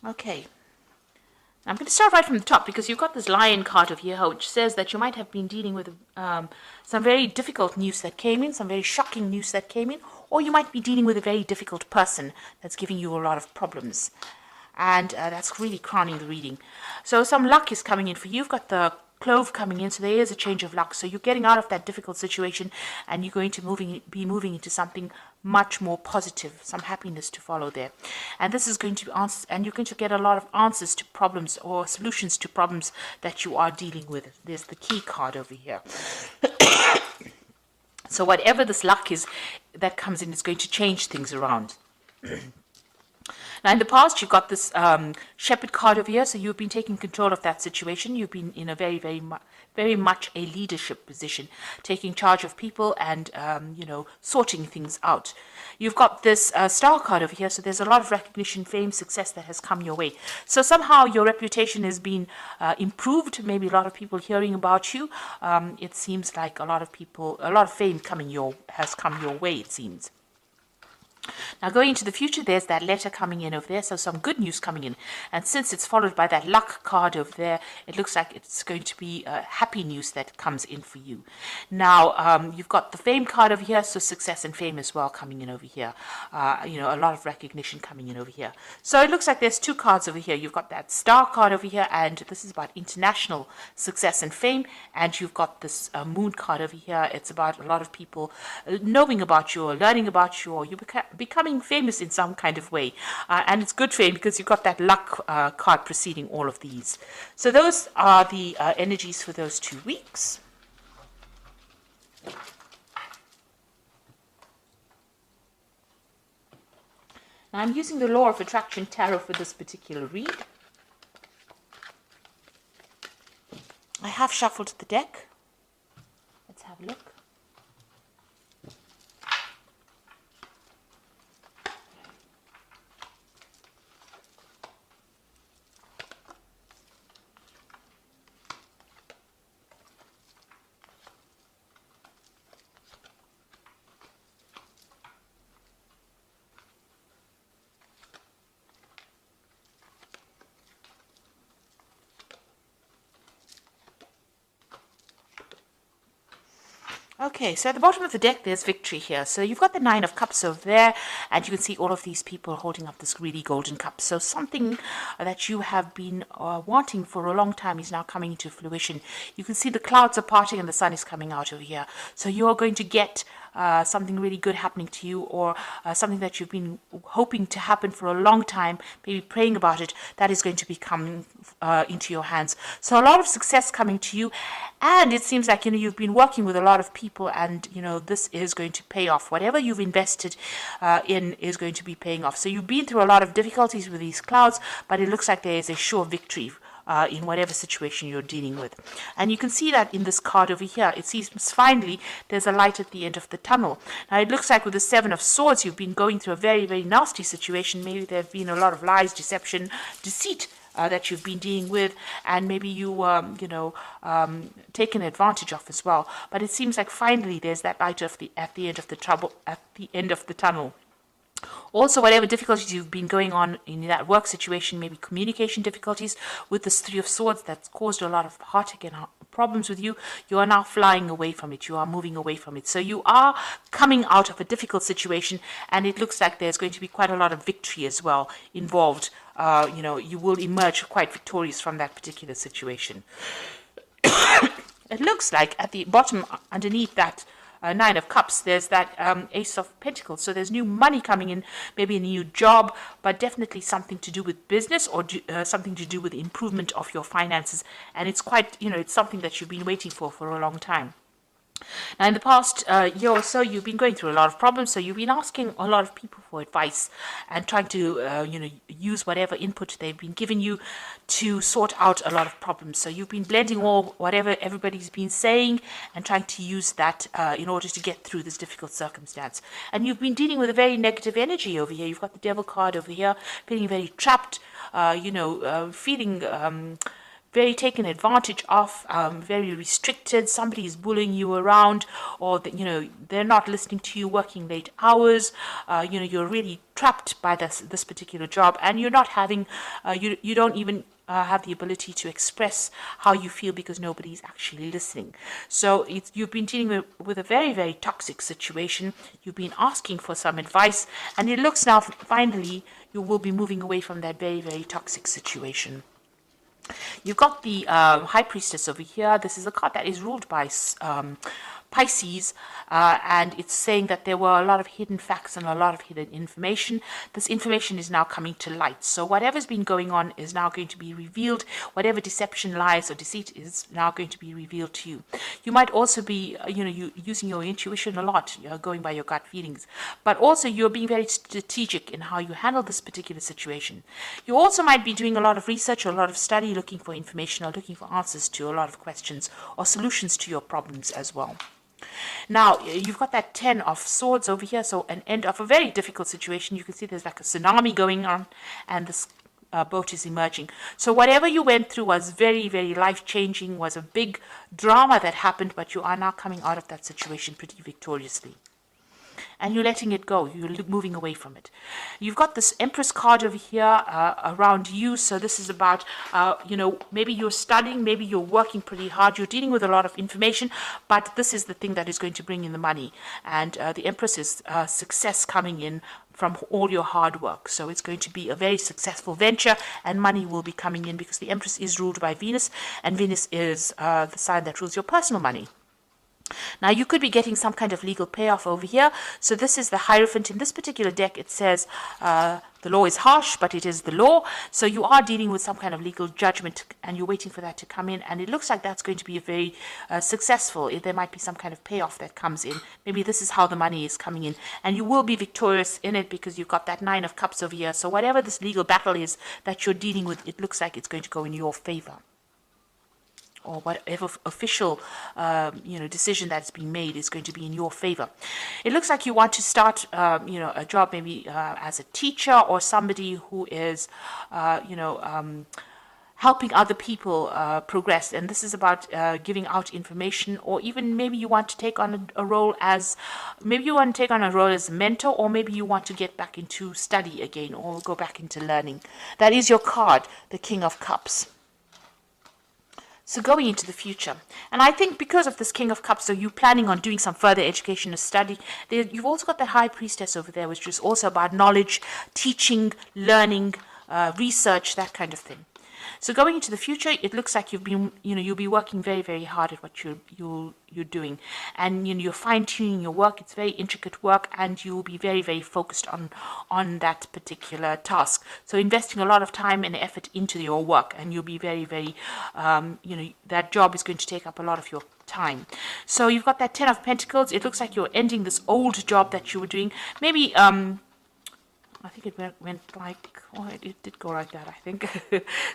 Okay. I'm going to start right from the top because you've got this lion card over here, which says that you might have been dealing with some very difficult news that came in, some very shocking news that came in, or you might be dealing with a very difficult person that's giving you a lot of problems. And that's really crowning the reading. So some luck is coming in for you. You've got the clove coming in, so there is a change of luck. So you're getting out of that difficult situation, and you're going to be moving into something much more positive, some happiness to follow there. And this is going to be answers, and you're going to get a lot of answers to problems or solutions to problems that you are dealing with. There's the key card over here. So whatever this luck is that comes in is going to change things around. Now, in the past, you've got this shepherd card over here, so you've been taking control of that situation. You've been in a very much a leadership position, taking charge of people and, sorting things out. You've got this star card over here, so there's a lot of recognition, fame, success that has come your way. So somehow your reputation has been improved, maybe a lot of people hearing about you. It seems like a lot of fame has come your way, it seems. Now, going into the future, there's that letter coming in over there, so some good news coming in. And since it's followed by that luck card over there, it looks like it's going to be happy news that comes in for you. Now, you've got the fame card over here, so success and fame as well coming in over here. A lot of recognition coming in over here. So it looks like there's two cards over here. You've got that star card over here, and this is about international success and fame. And you've got this moon card over here. It's about a lot of people knowing about you or learning about you, or you becoming famous in some kind of way. And it's good fame because you've got that luck card preceding all of these. So those are the energies for those 2 weeks. Now I'm using the Law of Attraction Tarot for this particular read. I have shuffled the deck. Let's have a look. Okay, so at the bottom of the deck, there's victory here. So you've got the Nine of Cups over there, and you can see all of these people holding up this really golden cup. So something that you have been wanting for a long time is now coming into fruition. You can see the clouds are parting and the sun is coming out over here. So you're going to get something really good happening to you, or something that you've been hoping to happen for a long time, maybe praying about it, that is going to be coming into your hands. So a lot of success coming to you, and it seems like you've been working with a lot of people, and this is going to pay off. Whatever you've invested in is going to be paying off. So you've been through a lot of difficulties with these clouds, but it looks like there is a sure victory in whatever situation you're dealing with. And you can see that in this card over here. It seems finally there's a light at the end of the tunnel. Now it looks like with the Seven of Swords, you've been going through a very, very nasty situation. Maybe there have been a lot of lies, deception, deceit that you've been dealing with, and maybe you taken advantage of as well. But it seems like finally there's that light at the end of the tunnel. Also, whatever difficulties you've been going on in that work situation, maybe communication difficulties with this Three of Swords that's caused a lot of heartache and problems with you, you are now flying away from it. You are moving away from it. So you are coming out of a difficult situation, and it looks like there's going to be quite a lot of victory as well involved. You will emerge quite victorious from that particular situation. It looks like at the bottom, underneath that Nine of Cups, there's that Ace of Pentacles. So there's new money coming in, maybe a new job, but definitely something to do with business, or something to do with the improvement of your finances. And it's quite, it's something that you've been waiting for a long time. Now, in the past year or so, you've been going through a lot of problems, so you've been asking a lot of people for advice and trying to, use whatever input they've been giving you to sort out a lot of problems. So you've been blending whatever everybody's been saying and trying to use that in order to get through this difficult circumstance. And you've been dealing with a very negative energy over here. You've got the Devil card over here, feeling very trapped, feeling very taken advantage of, very restricted. Somebody is bullying you around, or they're not listening to you, working late hours. You're really trapped by this particular job, and you're not having you don't even have the ability to express how you feel because nobody's actually listening. So you've been dealing with a very, very toxic situation. You've been asking for some advice, and it looks now finally you will be moving away from that very, very toxic situation. You've got the High Priestess over here. This is a card that is ruled by Pisces, and it's saying that there were a lot of hidden facts and a lot of hidden information. This information is now coming to light. So whatever's been going on is now going to be revealed. Whatever deception, lies, or deceit is now going to be revealed to you. You might also be, using your intuition a lot, going by your gut feelings. But also you're being very strategic in how you handle this particular situation. You also might be doing a lot of research or a lot of study, looking for information or looking for answers to a lot of questions or solutions to your problems as well. Now, you've got that 10 of Swords over here, so an end of a very difficult situation. You can see there's like a tsunami going on, and this boat is emerging. So whatever you went through was very, very life-changing, was a big drama that happened, but you are now coming out of that situation pretty victoriously. And you're letting it go. You're moving away from it. You've got this Empress card over here around you. So this is about, maybe you're studying, maybe you're working pretty hard. You're dealing with a lot of information, but this is the thing that is going to bring in the money. And the Empress is success coming in from all your hard work. So it's going to be a very successful venture, and money will be coming in because the Empress is ruled by Venus, and Venus is the sign that rules your personal money. Now, you could be getting some kind of legal payoff over here. So this is the Hierophant. In this particular deck, it says the law is harsh, but it is the law. So you are dealing with some kind of legal judgment, and you're waiting for that to come in. And it looks like that's going to be a very successful. There might be some kind of payoff that comes in. Maybe this is how the money is coming in. And you will be victorious in it because you've got that 9 of Cups over here. So whatever this legal battle is that you're dealing with, it looks like it's going to go in your favor. Or whatever official, decision that's being made is going to be in your favor. It looks like you want to start, a job maybe as a teacher or somebody who is, helping other people progress. And this is about giving out information, or even maybe you want to take on a role as, a mentor, or maybe you want to get back into study again or go back into learning. That is your card, the King of Cups. So going into the future, and I think because of this King of Cups, so you're planning on doing some further education or study, you've also got the High Priestess over there, which is also about knowledge, teaching, learning, research, that kind of thing. So going into the future, it looks like you'll be working very, very hard at what you're doing, and you're fine-tuning your work. It's very intricate work, and you'll be very, very focused on that particular task. So investing a lot of time and effort into your work, and you'll be very, very, that job is going to take up a lot of your time. So you've got that 10 of Pentacles. It looks like you're ending this old job that you were doing. Maybe I think it went like, it did go like that, I think.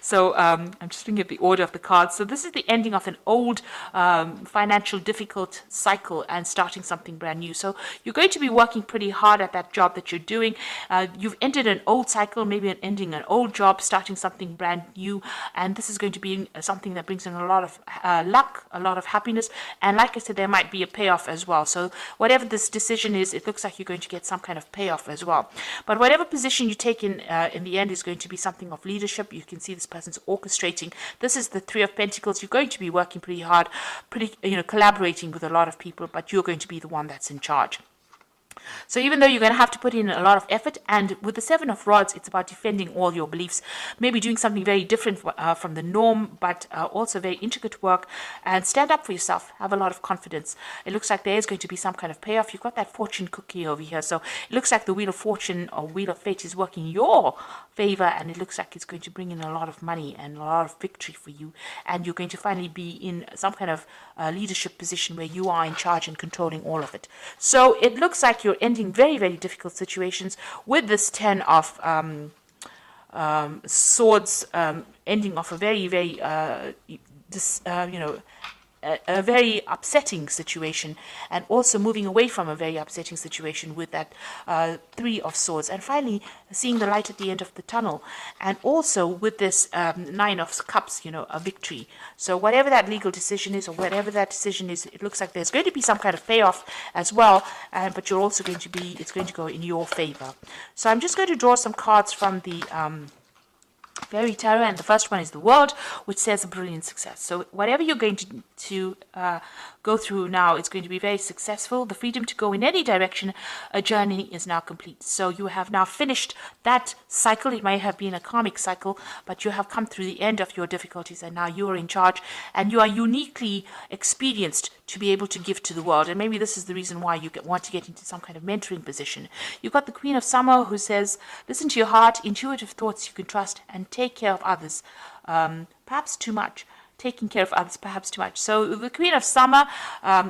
So I'm just looking at the order of the cards. So this is the ending of an old financial difficult cycle and starting something brand new. So you're going to be working pretty hard at that job that you're doing. You've ended an old cycle, maybe ending an old job, starting something brand new. And this is going to be something that brings in a lot of luck, a lot of happiness. And like I said, there might be a payoff as well. So whatever this decision is, it looks like you're going to get some kind of payoff as well. But whatever position you take in the end is going to be something of leadership. You can see this person's orchestrating. This is the 3 of Pentacles. You're going to be working pretty hard, collaborating with a lot of people, but you're going to be the one that's in charge. So even though you're going to have to put in a lot of effort, and with the 7 of Rods, it's about defending all your beliefs, maybe doing something very different from the norm, but also very intricate work, and stand up for yourself. Have a lot of confidence. It looks like there is going to be some kind of payoff. You've got that fortune cookie over here, so it looks like the Wheel of Fortune or Wheel of Fate is working in your favor, and it looks like it's going to bring in a lot of money and a lot of victory for you, and you're going to finally be in some kind of leadership position where you are in charge and controlling all of it. So it looks like you're ending very, very difficult situations with this 10 of Swords, ending off a very, very a very upsetting situation, and also moving away from a very upsetting situation with that Three of Swords, and finally seeing the light at the end of the tunnel, and also with this Nine of Cups, you know, a victory. So whatever that legal decision is, or whatever that decision is, it looks like there's going to be some kind of payoff as well, but you're also going to be, it's going to go in your favor. So I'm just going to draw some cards from the Fairy Tarot, and the first one is the World, which says a brilliant success. So whatever you're going to go through now, it's going to be very successful. The freedom to go in any direction, a journey is now complete. So you have now finished that cycle. It may have been a karmic cycle, but you have come through the end of your difficulties, and now you are in charge, and you are uniquely experienced to be able to give to the world. And maybe this is the reason why you want to get into some kind of mentoring position. You've got the Queen of Summer, who says, listen to your heart, intuitive thoughts you can trust, and take care of others, perhaps too much. Taking care of others, perhaps too much. So the Queen of Summer,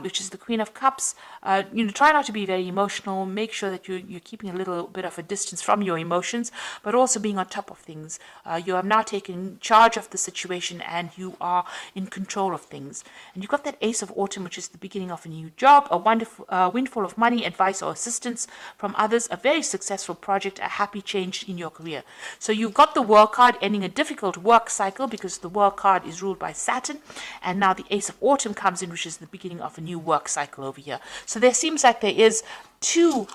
which is the Queen of Cups, try not to be very emotional. Make sure that you're keeping a little bit of a distance from your emotions, but also being on top of things. You have now taken charge of the situation, and you are in control of things. And you've got that Ace of Autumn, which is the beginning of a new job, a wonderful windfall of money, advice, or assistance from others, a very successful project, a happy change in your career. So you've got the World card, ending a difficult work cycle, because the World card is ruled by Saturn, and now the Ace of Autumn comes in, which is the beginning of a new work cycle over here. So there seems like there is two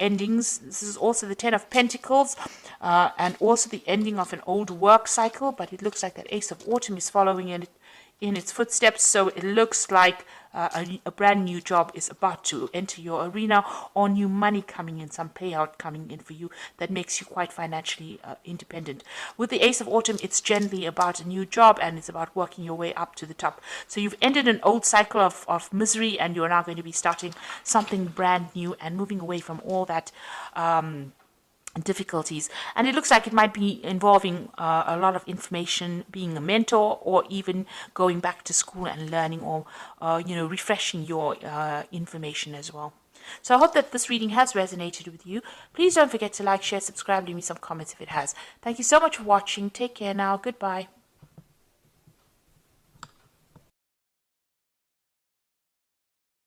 endings. This is also the Ten of Pentacles, and also the ending of an old work cycle, but it looks like that Ace of Autumn is following in its footsteps. So it looks like a brand new job is about to enter your arena, or new money coming in, some payout coming in for you that makes you quite financially independent. With the Ace of Autumn, it's generally about a new job, and it's about working your way up to the top. So you've ended an old cycle of misery, and you're now going to be starting something brand new and moving away from all that difficulties. And it looks like it might be involving a lot of information, being a mentor, or even going back to school and learning, or refreshing your information as well. So I hope that this reading has resonated with you. Please don't forget to like, share, subscribe, leave me some comments if it has. Thank you so much for watching. Take care now. Goodbye.